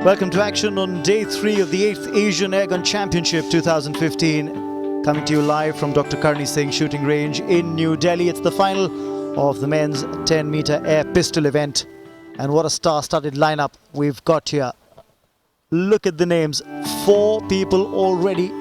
Welcome to action on day 3 of the 8th Asian Airgun Championship 2015. Coming to you live from Dr. Karni Singh Shooting Range in New Delhi. It's the final of the men's 10-meter air pistol event. And what a star-studded lineup we've got here. Look at the names. 4 people already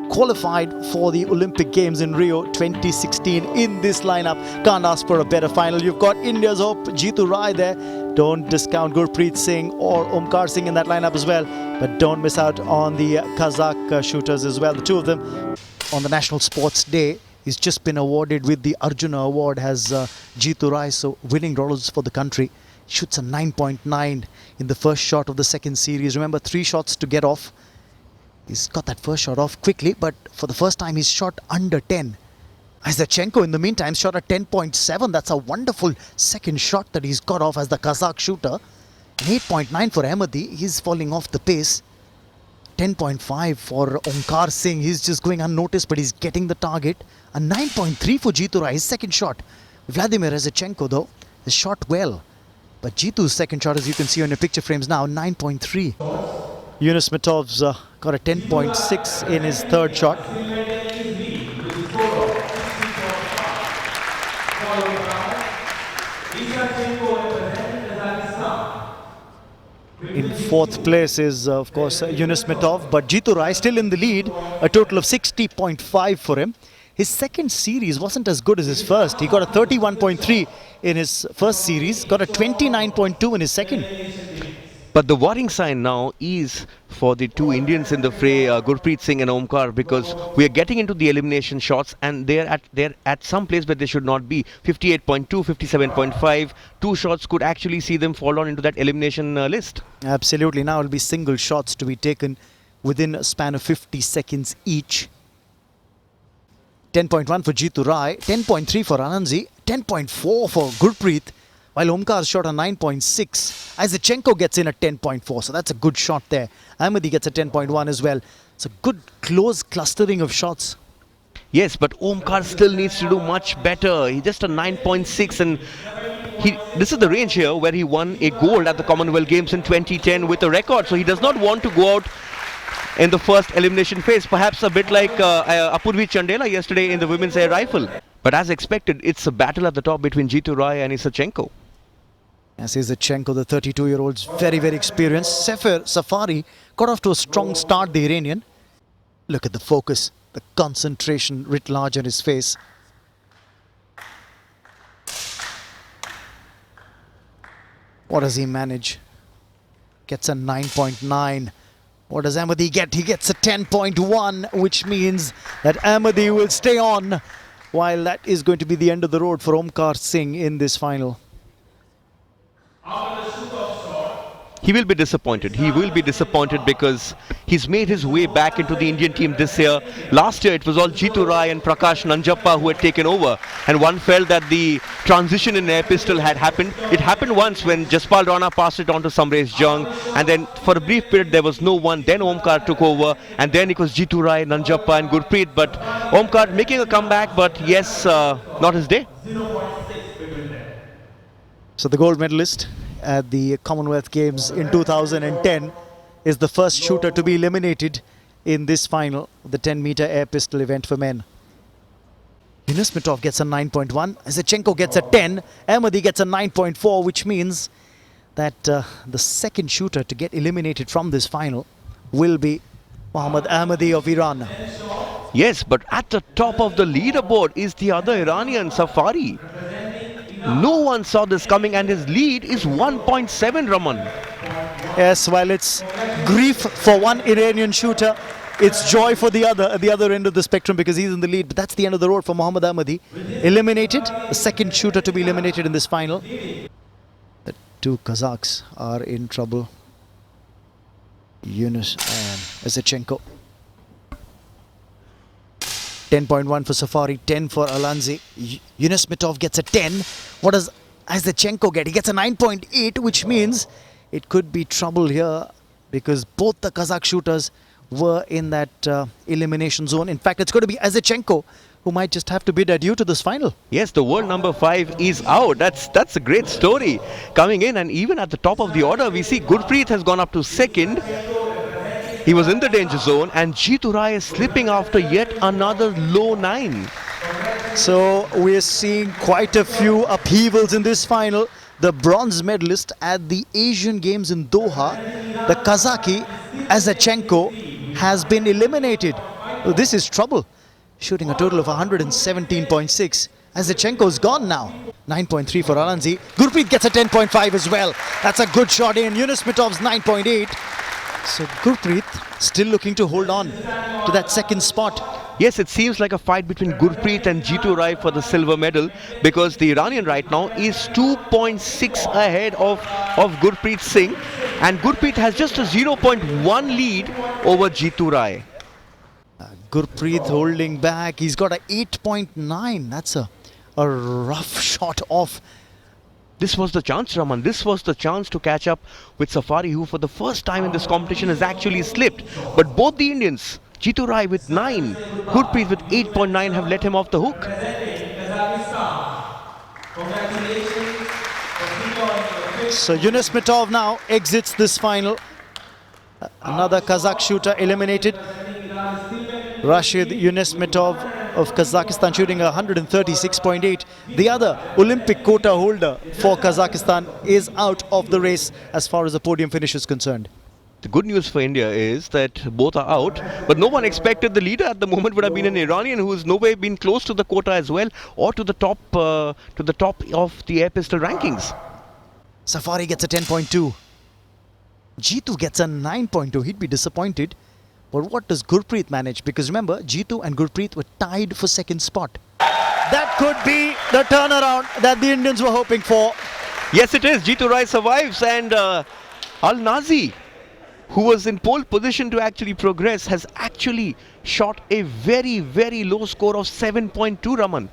qualified for the Olympic Games in Rio 2016 in this lineup. Can't ask for a better final. You've got India's hope, Jeetu Rai there. Don't discount Gurpreet Singh or Omkar Singh in that lineup as well. But don't miss out on the Kazakh shooters as well. The two of them on the National Sports Day. He's just been awarded with the Arjuna Award as Jeetu Rai, so winning dollars for the country. Shoots a 9.9 in the first shot of the second series. Remember, 3 shots to get off. He's got that first shot off quickly, but for the first time he's shot under 10. Isaachenko in the meantime shot at 10.7. That's a wonderful second shot that he's got off as the Kazakh shooter. 8.9 for Ahmadi. He's falling off the pace. 10.5 for Omkar Singh. He's just going unnoticed, but he's getting the target. A 9.3 for Jeetu Rai, his second shot. Vladimir Isaachenko though has shot well. But Jeetu's second shot, as you can see on your picture frames now, 9.3. Yunus Mitov's got a 10.6 in his third shot. In fourth place is, of course, Yunus Mitov, but Jeetu Rai still in the lead, a total of 60.5 for him. His second series wasn't as good as his first. He got a 31.3 in his first series, got a 29.2 in his second. But the worrying sign now is for the two Indians in the fray, Gurpreet Singh and Omkar, because we are getting into the elimination shots and they're at some place where they should not be. 58.2, 57.5. 2 shots could actually see them fall on into that elimination list. Absolutely. Now it will be single shots to be taken within a span of 50 seconds each. 10.1 for Jeetu Rai, 10.3 for Anandji, 10.4 for Gurpreet. While Omkar shot a 9.6, Isaachenko gets in at 10.4, so that's a good shot there. Ahmadi gets a 10.1 as well. It's a good close clustering of shots. Yes, but Omkar still needs to do much better. He just a 9.6, and this is the range here where he won a gold at the Commonwealth Games in 2010 with a record. So he does not want to go out in the first elimination phase, perhaps a bit like Apurvi Chandela yesterday in the women's air rifle. But as expected, it's a battle at the top between Jeetu Rai and Isaachenko. As Isaachenko, the 32-year-old's very, very experienced. Sefer Safari got off to a strong start, the Iranian. Look at the focus, the concentration writ large on his face. What does he manage? Gets a 9.9. What does Ahmadi get? He gets a 10.1, which means that Ahmadi will stay on, while that is going to be the end of the road for Omkar Singh in this final. He will be disappointed. He will be disappointed because he's made his way back into the Indian team this year. Last year it was all Jeetu Rai and Prakash Nanjappa who had taken over, and one felt that the transition in air pistol had happened. It happened once when Jaspal Rana passed it on to Samresh Jung, and then for a brief period there was no one. Then Omkar took over, and then it was Jeetu Rai, Nanjappa and Gurpreet. But Omkar making a comeback, but yes, not his day. So the gold medalist at the Commonwealth Games in 2010 is the first shooter to be eliminated in this final, the 10-meter air pistol event for men. Yunus Mitov gets a 9.1, Isaachenko gets a 10, Ahmadi gets a 9.4, which means that the second shooter to get eliminated from this final will be Mohammad Ahmadi of Iran. Yes, but at the top of the leaderboard is the other Iranian, Safari. No one saw this coming, and his lead is 1.7, Raman. Yes, while it's grief for one Iranian shooter, it's joy for the other at the other end of the spectrum, because he's in the lead. But that's the end of the road for Mohammad Ahmadi. Eliminated, the second shooter to be eliminated in this final. The two Kazakhs are in trouble. Yunus and Isaachenko. 10.1 for Safari, 10 for Alanzi. Yunus Mitov gets a 10. What does Isaachenko get? He gets a 9.8, which means it could be trouble here because both the Kazakh shooters were in that elimination zone. In fact, it's going to be Isaachenko who might just have to bid adieu to this final. Yes, the world number 5 is out. That's a great story coming in, and even at the top of the order, we see Gurpreet has gone up to second. He was in the danger zone, and Jeetu Rai is slipping after yet another low 9. So we're seeing quite a few upheavals in this final. The bronze medalist at the Asian Games in Doha, the Kazaki Azachenko, has been eliminated. Oh, this is trouble. Shooting a total of 117.6. Azachenko's gone now. 9.3 for Alanzi. Gurpreet gets a 10.5 as well. That's a good shot in. Yunus Mitov's 9.8. So Gurpreet still looking to hold on to that second spot. Yes, it seems like a fight between Gurpreet and Jeetu Rai for the silver medal, because the Iranian right now is 2.6 ahead of Gurpreet Singh, and Gurpreet has just a 0.1 lead over Jeetu Rai. Gurpreet holding back. He's got a 8.9. That's a rough shot off. This was the chance, Raman. This was the chance to catch up with Safari, who for the first time in this competition has actually slipped. But both the Indians, Jeetu Rai with 9, Gurpreet with 8.9, have let him off the hook. So Yunus Mitov now exits this final. Another Kazakh shooter eliminated. Rashid Yunus Mitov of Kazakhstan shooting 136.8. The other Olympic quota holder for Kazakhstan is out of the race as far as the podium finish is concerned. The good news for India is that both are out, but no one expected the leader at the moment would have been an Iranian who has nowhere been close to the quota as well, or to the top of the air pistol rankings. Safari gets a 10.2. Jeetu gets a 9.2. He'd be disappointed. But what does Gurpreet manage? Because remember, Jeetu and Gurpreet were tied for second spot. That could be the turnaround that the Indians were hoping for. Yes, it is. Jeetu Rai survives, and Al-Nazi, who was in pole position to actually progress, has actually shot a very, very low score of 7.2, Raman.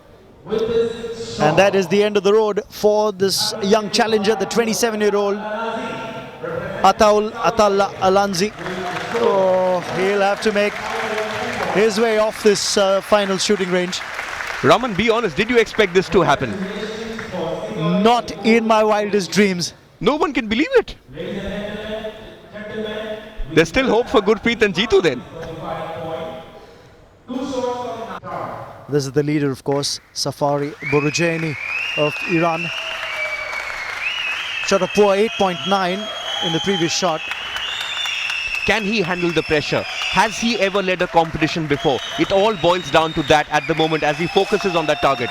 And that is the end of the road for this young challenger, the 27-year-old Atalla Alanzi. Oh, he'll have to make his way off this final shooting range. Raman, be honest, did you expect this to happen? Not in my wildest dreams. No one can believe it. There's still hope for Gurpreet and Jeetu then. This is the leader, of course, Safari Borujani of Iran. Shot a poor 8.9 in the previous shot. Can he handle the pressure? Has he ever led a competition before? It all boils down to that at the moment as he focuses on that target.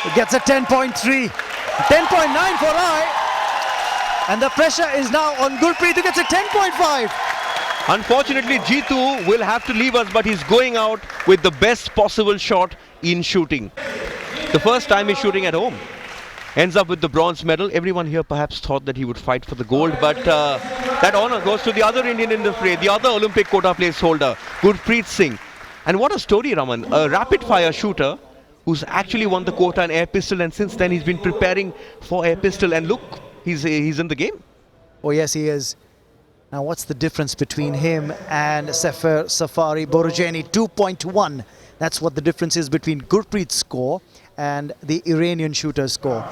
He gets a 10.3. 10.9 for Rai. And the pressure is now on Gurpreet, who gets a 10.5. Unfortunately, Jeetu will have to leave us, but he's going out with the best possible shot in shooting. The first time he's shooting at home. Ends up with the bronze medal. Everyone here perhaps thought that he would fight for the gold, but that honour goes to the other Indian in the fray, the other Olympic quota place holder, Gurpreet Singh. And what a story, Raman. A rapid-fire shooter who's actually won the quota in air pistol, and since then he's been preparing for air pistol. And look, he's in the game. Oh yes, he is. Now what's the difference between him and Safari Borujani? 2.1. That's what the difference is between Gurpreet's score and the Iranian shooter's score.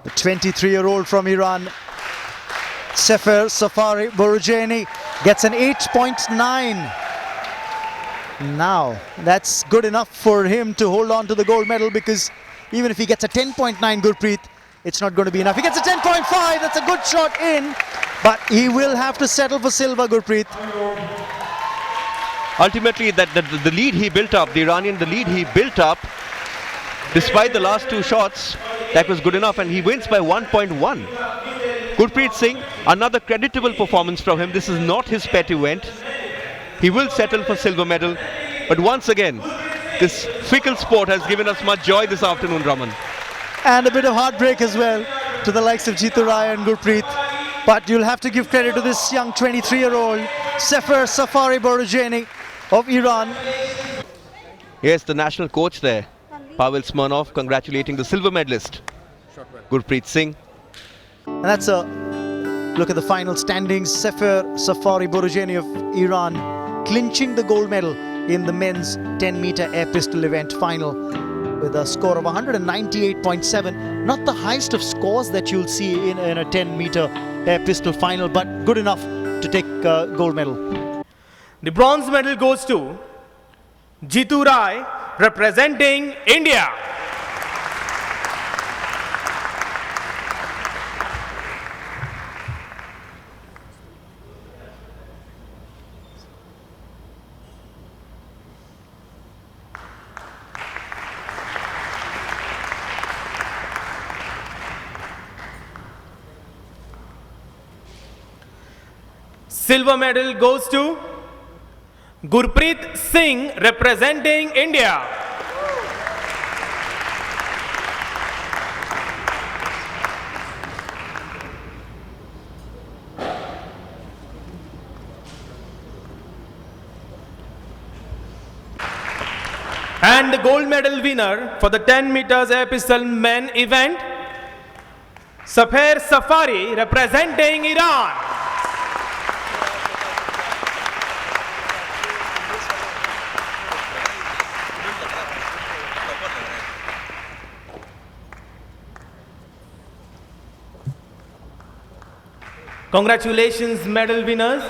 The 23-year-old from Iran, Safari Borujani, gets an 8.9. Now, that's good enough for him to hold on to the gold medal, because even if he gets a 10.9 Gurpreet, it's not going to be enough. He gets a 10.5, that's a good shot in, but he will have to settle for silver, Gurpreet. Ultimately, the lead he built up, the Iranian, the lead he built up, despite the last two shots, that was good enough, and he wins by 1.1. Gurpreet Singh, another creditable performance from him. This is not his pet event. He will settle for silver medal, but once again, this fickle sport has given us much joy this afternoon, Raman. And a bit of heartbreak as well to the likes of Jeetu Rai and Gurpreet. But you'll have to give credit to this young 23-year-old Safari Borujani of Iran. Yes, the national coach there, Pavel Smirnov, congratulating the silver medalist, Gurpreet Singh. And that's a look at the final standings. Safari Borujani of Iran clinching the gold medal in the men's 10-meter air pistol event final with a score of 198.7. Not the highest of scores that you'll see in a 10-meter air pistol final, but good enough to take gold medal. The bronze medal goes to Jitu Rai, representing India. Silver medal goes to Gurpreet Singh, representing India. And the gold medal winner for the 10 meters air pistol men event, Safer Safari, representing Iran. Congratulations, medal winners.